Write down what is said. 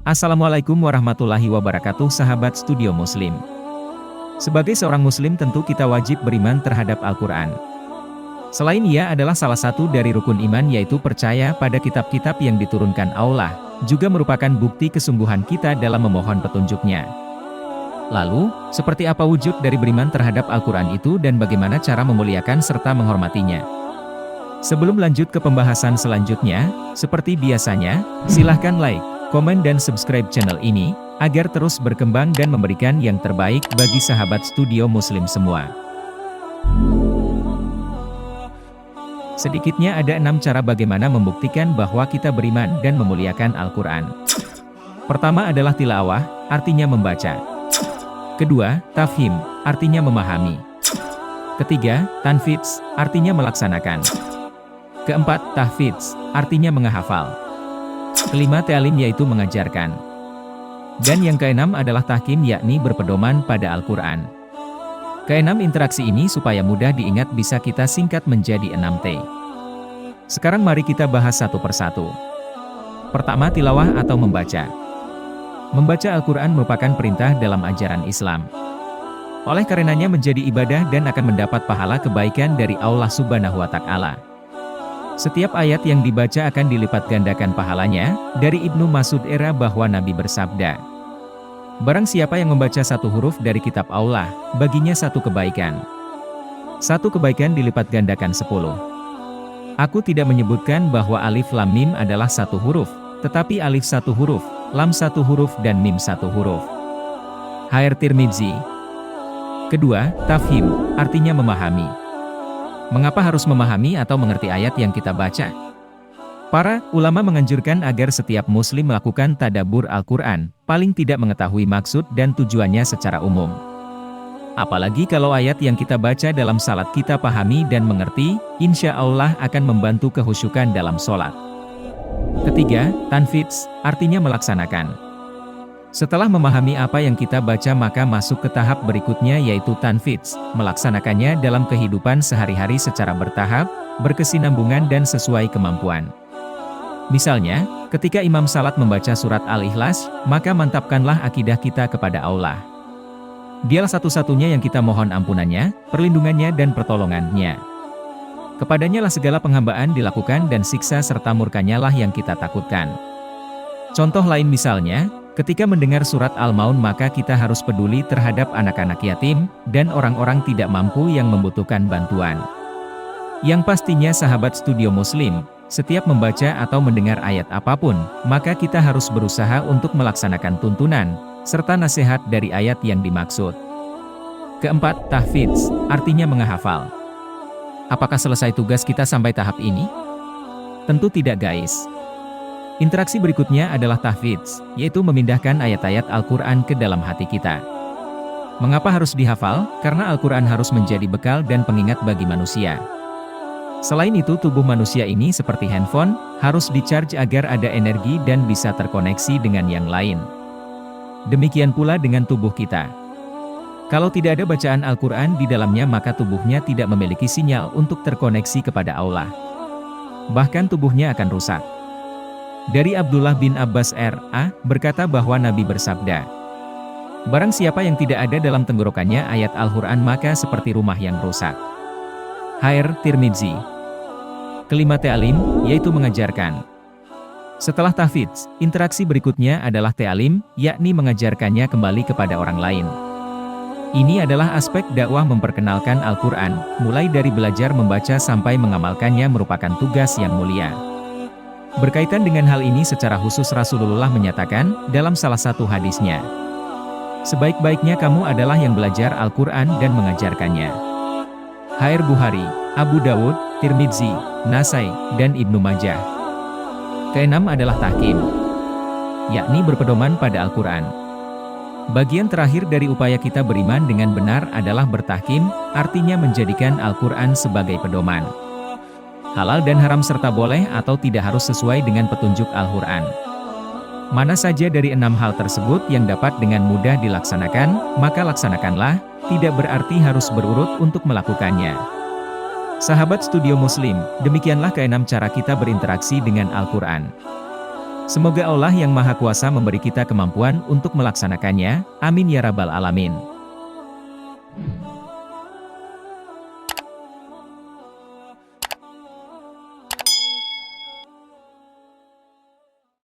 Assalamualaikum warahmatullahi wabarakatuh sahabat Studio Muslim. Sebagai seorang muslim tentu kita wajib beriman terhadap Al-Quran. Selain ia adalah salah satu dari rukun iman yaitu percaya pada kitab-kitab yang diturunkan Allah, juga merupakan bukti kesungguhan kita dalam memohon petunjuknya. Lalu, seperti apa wujud dari beriman terhadap Al-Quran itu dan bagaimana cara memuliakan serta menghormatinya? Sebelum lanjut ke pembahasan selanjutnya, seperti biasanya, silahkan like, komen dan subscribe channel ini, agar terus berkembang dan memberikan yang terbaik bagi sahabat Studio Muslim semua. Sedikitnya ada 6 cara bagaimana membuktikan bahwa kita beriman dan memuliakan Al-Quran. Pertama adalah tilawah, artinya membaca. Kedua, tafhim, artinya memahami. Ketiga, tanfidz, artinya melaksanakan. Keempat, tahfidz, artinya menghafal. Kelima, ta'lim yaitu mengajarkan. Dan yang keenam adalah tahkim yakni berpedoman pada Al-Quran. Keenam interaksi ini supaya mudah diingat bisa kita singkat menjadi 6T. Sekarang mari kita bahas satu persatu. Pertama, tilawah atau membaca. Membaca Al-Quran merupakan perintah dalam ajaran Islam. Oleh karenanya menjadi ibadah dan akan mendapat pahala kebaikan dari Allah Subhanahu wa Ta'ala. Setiap ayat yang dibaca akan dilipat gandakan pahalanya. Dari Ibnu Mas'ud bahwa Nabi bersabda, barang siapa yang membaca satu huruf dari kitab Allah, baginya satu kebaikan. Satu kebaikan dilipat gandakan 10. Aku tidak menyebutkan bahwa alif lam mim adalah satu huruf, tetapi alif satu huruf, lam satu huruf dan mim satu huruf. Hair Tirmidzi. Kedua, tafhim, artinya memahami. Mengapa harus memahami atau mengerti ayat yang kita baca? Para ulama menganjurkan agar setiap muslim melakukan tadabbur Al-Quran, paling tidak mengetahui maksud dan tujuannya secara umum. Apalagi kalau ayat yang kita baca dalam salat kita pahami dan mengerti, insya Allah akan membantu kehusyukan dalam sholat. Ketiga, tanfidz, artinya melaksanakan. Setelah memahami apa yang kita baca maka masuk ke tahap berikutnya yaitu tanfidz, melaksanakannya dalam kehidupan sehari-hari secara bertahap, berkesinambungan dan sesuai kemampuan. Misalnya, ketika imam salat membaca surat Al-Ikhlas, maka mantapkanlah akidah kita kepada Allah. Dialah satu-satunya yang kita mohon ampunannya, perlindungannya dan pertolongannya. Kepadanya lah segala penghambaan dilakukan dan siksa serta murkanya lah yang kita takutkan. Contoh lain misalnya, ketika mendengar surat Al-Maun maka kita harus peduli terhadap anak-anak yatim, dan orang-orang tidak mampu yang membutuhkan bantuan. Yang pastinya sahabat Studio Muslim, setiap membaca atau mendengar ayat apapun, maka kita harus berusaha untuk melaksanakan tuntunan, serta nasihat dari ayat yang dimaksud. Keempat, tahfidz, artinya menghafal. Apakah selesai tugas kita sampai tahap ini? Tentu tidak guys. Interaksi berikutnya adalah tahfidz, yaitu memindahkan ayat-ayat Al-Quran ke dalam hati kita. Mengapa harus dihafal? Karena Al-Quran harus menjadi bekal dan pengingat bagi manusia. Selain itu tubuh manusia ini seperti handphone, harus di-charge agar ada energi dan bisa terkoneksi dengan yang lain. Demikian pula dengan tubuh kita. Kalau tidak ada bacaan Al-Quran di dalamnya maka tubuhnya tidak memiliki sinyal untuk terkoneksi kepada Allah. Bahkan tubuhnya akan rusak. Dari Abdullah bin Abbas R.A. berkata bahwa Nabi bersabda, barang siapa yang tidak ada dalam tenggorokannya ayat Al-Quran maka seperti rumah yang rusak. Hair Tirmidzi. Kelima, ta'lim, yaitu mengajarkan. Setelah tahfidz, interaksi berikutnya adalah ta'lim, yakni mengajarkannya kembali kepada orang lain. Ini adalah aspek dakwah memperkenalkan Al-Quran, mulai dari belajar membaca sampai mengamalkannya merupakan tugas yang mulia. Berkaitan dengan hal ini secara khusus Rasulullah menyatakan, dalam salah satu hadisnya, sebaik-baiknya kamu adalah yang belajar Al-Quran dan mengajarkannya. Hair Bukhari, Abu Dawud, Tirmidzi, Nasai, dan Ibnu Majah. Keenam adalah tahkim, yakni berpedoman pada Al-Quran. Bagian terakhir dari upaya kita beriman dengan benar adalah bertahkim, artinya menjadikan Al-Quran sebagai pedoman. Halal dan haram serta boleh atau tidak harus sesuai dengan petunjuk Al-Quran. Mana saja dari 6 hal tersebut yang dapat dengan mudah dilaksanakan, maka laksanakanlah, tidak berarti harus berurut untuk melakukannya. Sahabat Studio Muslim, demikianlah keenam cara kita berinteraksi dengan Al-Quran. Semoga Allah yang Maha Kuasa memberi kita kemampuan untuk melaksanakannya. Amin ya Rabbal Alamin.